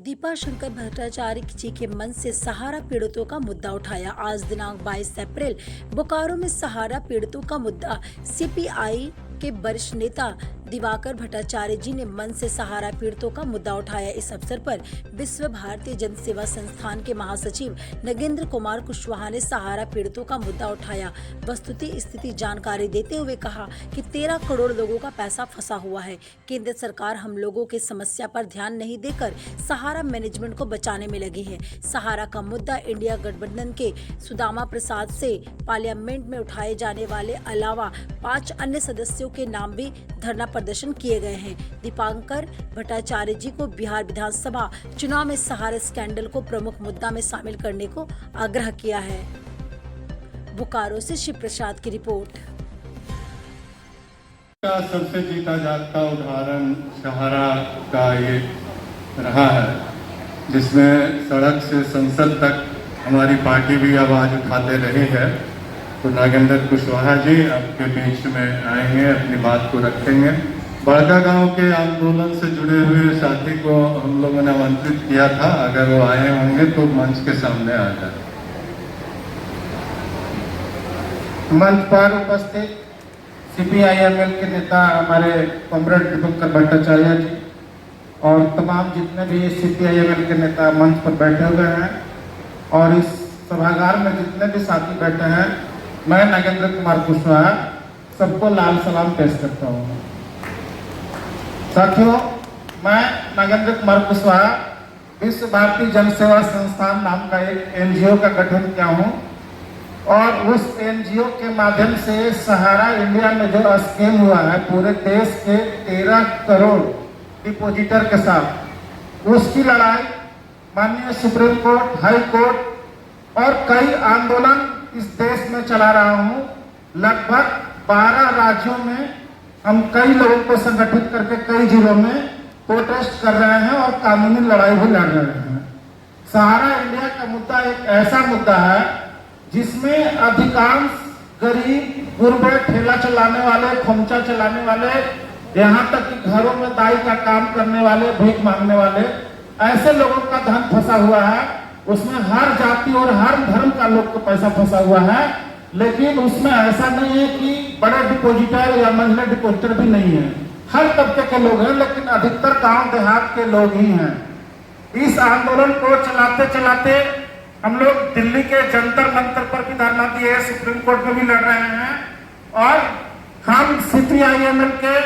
दीपा शंकर भट्टाचार्य जी के मन से सहारा पीड़ितों का मुद्दा उठाया। आज दिनांक 22 अप्रैल बोकारो में सहारा पीड़ितों का मुद्दा सीपीआई के वरिष्ठ नेता दिवाकर भट्टाचार्य जी ने मन से सहारा पीड़ितों का मुद्दा उठाया। इस अवसर पर विश्व भारतीय जन सेवा संस्थान के महासचिव नगेंद्र कुमार कुशवाहा ने सहारा पीड़ितों का मुद्दा उठाया। वस्तुतः स्थिति जानकारी देते हुए कहा कि 13 करोड़ लोगों का पैसा फंसा हुआ है। केंद्र सरकार हम लोगों की समस्या पर ध्यान नहीं देकर सहारा मैनेजमेंट को बचाने में लगी है। सहारा का मुद्दा इंडिया गठबंधन के सुदामा प्रसाद से पार्लियामेंट में उठाए जाने वाले अलावा 5 अन्य सदस्यों के नाम भी धरना प्रदर्शन किए गए हैं। दीपांकर भट्टाचार्य जी को बिहार विधानसभा चुनाव में सहारा स्कैंडल को प्रमुख मुद्दा में शामिल करने को आग्रह किया है। बोकारो से शिव प्रसाद की रिपोर्ट। का सबसे जीता जागता उदाहरण सहारा का ये रहा है, जिसमें सड़क से संसद तक हमारी पार्टी भी आवाज उठाते रही है। तो नागेंद्र कुशवाहा जी आपके बीच में आएंगे, अपनी बात को रखेंगे। बड़का गांव के आंदोलन से जुड़े हुए साथी को हम लोगों ने आमंत्रित किया था, अगर वो आए होंगे तो मंच के सामने आ जाए। मंच पर उपस्थित सीपीआईएमएल के नेता हमारे कॉमरेड दिवाकर भट्टाचार्य जी और तमाम जितने भी सीपीआईएमएल के नेता मंच पर बैठे हुए हैं और इस सभागार में जितने भी साथी बैठे हैं, मैं नगेंद्र कुमार कुशवाहा सबको लाल सलाम पेश करता हूँ। साथियों, मैं नगेंद्र कुमार कुशवाहा विश्व भारतीय जन सेवा संस्थान नाम का एक एनजीओ का गठन किया हूँ और उस एनजीओ के माध्यम से सहारा इंडिया में जो स्कीम हुआ है पूरे देश के 13 करोड़ डिपोजिटर के साथ, उसकी लड़ाई माननीय सुप्रीम कोर्ट, हाई कोर्ट और कई आंदोलन इस देश में चला रहा हूँ। लगभग 12 राज्यों में हम कई लोगों को संगठित करके कई जिलों में प्रोटेस्ट कर रहे हैं और कानूनी लड़ाई भी लड़ रहे हैं। सहारा इंडिया का मुद्दा एक ऐसा मुद्दा है जिसमें अधिकांश गरीब, गुरबे, ठेला चलाने वाले, खोमचा चलाने वाले, यहाँ तक कि घरों में दाई का काम करने वाले, भीख मांगने वाले, ऐसे लोगों का धन फंसा हुआ है। उसमें हर जाति और हर धर्म का लोग को पैसा फंसा हुआ है, लेकिन उसमें ऐसा नहीं है कि बड़े डिपोजिटर या महिला डिपोजिटर भी नहीं है। हर तबके के लोग हैं, लेकिन अधिकतर गांव देहात के लोग ही हैं। इस आंदोलन को चलाते चलाते हम लोग दिल्ली के जंतर मंतर पर भी धरना दिए, सुप्रीम कोर्ट में भी लड़ रहे हैं और हम सीपीआईएमएल के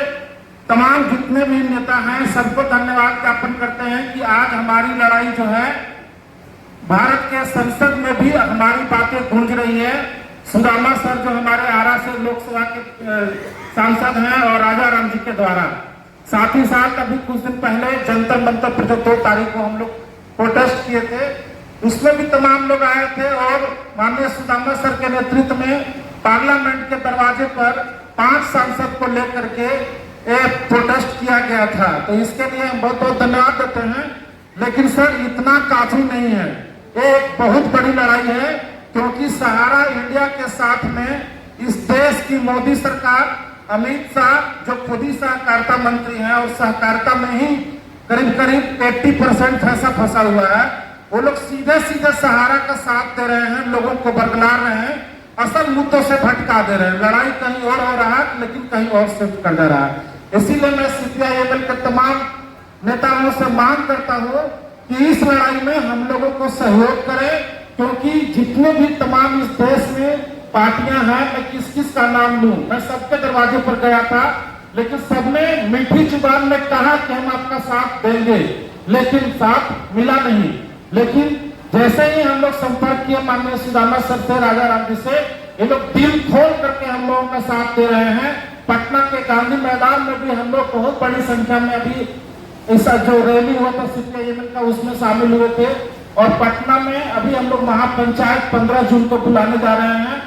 तमाम जितने भी नेता हैं सबको धन्यवाद ज्ञापन करते हैं कि आज हमारी लड़ाई जो है भारत के संसद में भी हमारी बातें गूंज रही है। सुदामा सर जो हमारे आरा से लोकसभा के सांसद हैं और राजा राम जी के द्वारा, साथ ही साथ अभी कुछ दिन पहले जंतर मंतर पर जो 2 तारीख को हम लोग प्रोटेस्ट किए थे, उसमें भी तमाम लोग आए थे और माननीय सुदामा सर के नेतृत्व में पार्लियामेंट के दरवाजे पर 5 सांसद को लेकर के एक प्रोटेस्ट किया गया था। तो इसके लिए हम बहुत बहुत धन्यवाद देते हैं। लेकिन सर इतना काफी नहीं है, एक बहुत बड़ी लड़ाई है, क्योंकि सहारा इंडिया के साथ में इस देश की मोदी सरकार, अमित शाह जो खुद ही सहकारिता मंत्री हैं और सहकारिता में ही करीब करीब 80% पैसा फंसा हुआ है, वो लोग सीधे सीधे सहारा का साथ दे रहे हैं, लोगों को बरगला रहे हैं, असल मुद्दों से भटका दे रहे हैं। लड़ाई कहीं और हो रहा है लेकिन कहीं और शिफ्ट कर दे रहा है। इसीलिए मैं सीपीआईएमएल के तमाम नेताओं से मांग करता हूँ कि इस लड़ाई में हम लोगों को सहयोग करें, क्योंकि जितने भी तमाम इस देश में पार्टियां हैं, मैं किस किस का नाम लूं, मैं सबके दरवाजे पर गया था, लेकिन सबने मीठी जुबान में कहा कि हम आपका साथ देंगे, लेकिन साथ मिला नहीं। लेकिन जैसे ही हम लोग संपर्क किए माननीय सुदामा सर से, राजा राम जी से, ये लोग दिल खोल करके हम लोगों का साथ दे रहे हैं। पटना के गांधी मैदान में भी हम लोग बहुत बड़ी संख्या में अभी ऐसा जो रैली हुआ था सीपीआईएमएल का, उसमें शामिल हुए थे और पटना में अभी हम लोग महापंचायत 15 जून को बुलाने जा रहे हैं।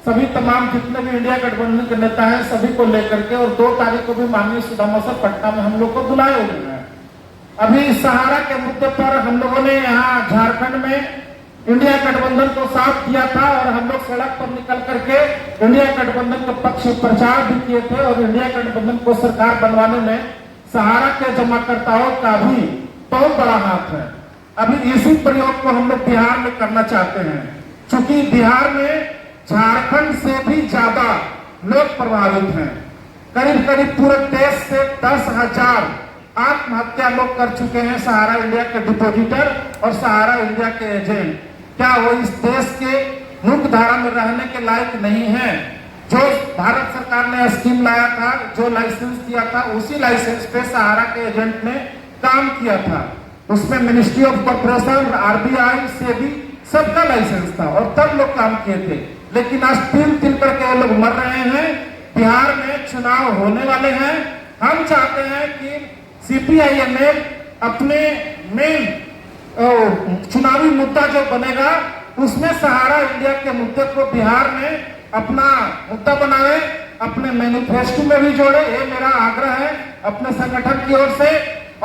सभी तमाम जितने भी इंडिया गठबंधन के नेता हैं सभी को लेकर के, और 2 तारीख को भी माननीय सुदामा सर पटना में हम लोग को बुलाए हुए हैं। अभी सहारा के मुद्दे पर हम लोगों ने यहाँ झारखंड में इंडिया गठबंधन को साथ दिया था और हम लोग सड़क पर निकल करके इंडिया गठबंधन के पक्ष में प्रचार भी किए थे और इंडिया गठबंधन को सरकार बनवाने में सहारा के जमाकर्ताओं का भी बहुत बड़ा हाथ है। अभी इसी प्रयोग को हम लोग बिहार में करना चाहते हैं, क्योंकि बिहार में झारखंड से भी ज्यादा लोग प्रभावित हैं। करीब करीब पूरे देश से 10,000 आत्महत्या लोग कर चुके हैं सहारा इंडिया के डिपॉजिटर और सहारा इंडिया के एजेंट। क्या वो इस देश के मुख्य धारा में रहने के लायक नहीं है? जो भारत सरकार ने स्कीम लाया था, जो लाइसेंस दिया था, उसी लाइसेंस पे सहारा के एजेंट ने काम किया था। उसमें मिनिस्ट्री ऑफ कॉर्पोरेशन, RBI से भी सबका लाइसेंस था और तब लोग काम किए थे। लेकिन आज तिल करके लोग मर रहे हैं। बिहार में चुनाव होने वाले हैं। हम चाहते हैं कि CPIML अपने मेन चुनावी मुद्दा जो बनेगा उसमें सहारा इंडिया के मुद्दे को बिहार में अपना मुद्दा बनावे, अपने मैनिफेस्टो में भी जोड़े। ये मेरा आग्रह है अपने संगठन की ओर से।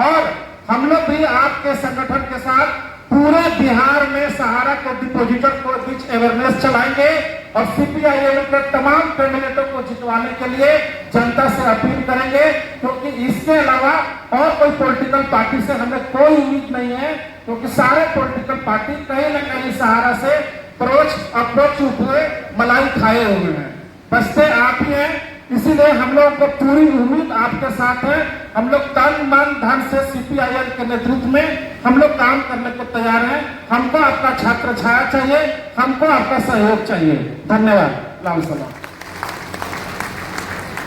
और हम लोग भी आपके संगठन के साथ पूरे बिहार में सहारा के डिपॉजिटर को बीच अवेयरनेस चलाएंगे और CPIML के तमाम कैंडिडेटों को जितवाने के लिए जनता से अपील करेंगे, क्योंकि इसके अलावा और कोई पॉलिटिकल पार्टी से हमें कोई उम्मीद नहीं है, क्योंकि सारे पॉलिटिकल पार्टी कहीं न कहीं सहारा से अप्रोच हुए मलाई खाए हुए हैं। बसते आप ही हैं, इसीलिए हम लोगों को पूरी उम्मीद आपके साथ है। हम लोग तन मन धन से CPIML के नेतृत्व में हम लोग काम करने को तैयार हैं। हमको आपका छात्र छाया चाहिए, हमको आपका सहयोग चाहिए। धन्यवाद। लाल सलाम।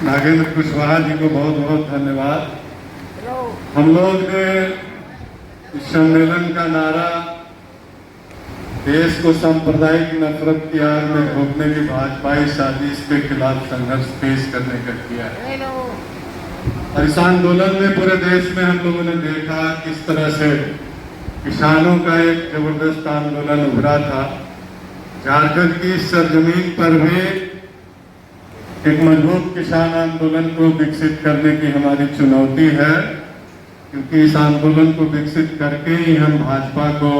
नागेंद्र कुशवाहा जी को बहुत बहुत धन्यवाद। हम लोग ने इस सम्मेलन का नारा देश को सांप्रदायिक नफरत की आग में घोंपने की भाजपाई साजिश के खिलाफ संघर्ष पेश करने का किया है। और इस आंदोलन में पूरे देश में हम लोगों ने देखा किस तरह से किसानों का एक जबरदस्त आंदोलन उभरा था। झारखंड की सरजमीन पर भी एक मजबूत किसान आंदोलन को विकसित करने की हमारी चुनौती है, क्योंकि इस आंदोलन को विकसित करके ही हम भाजपा को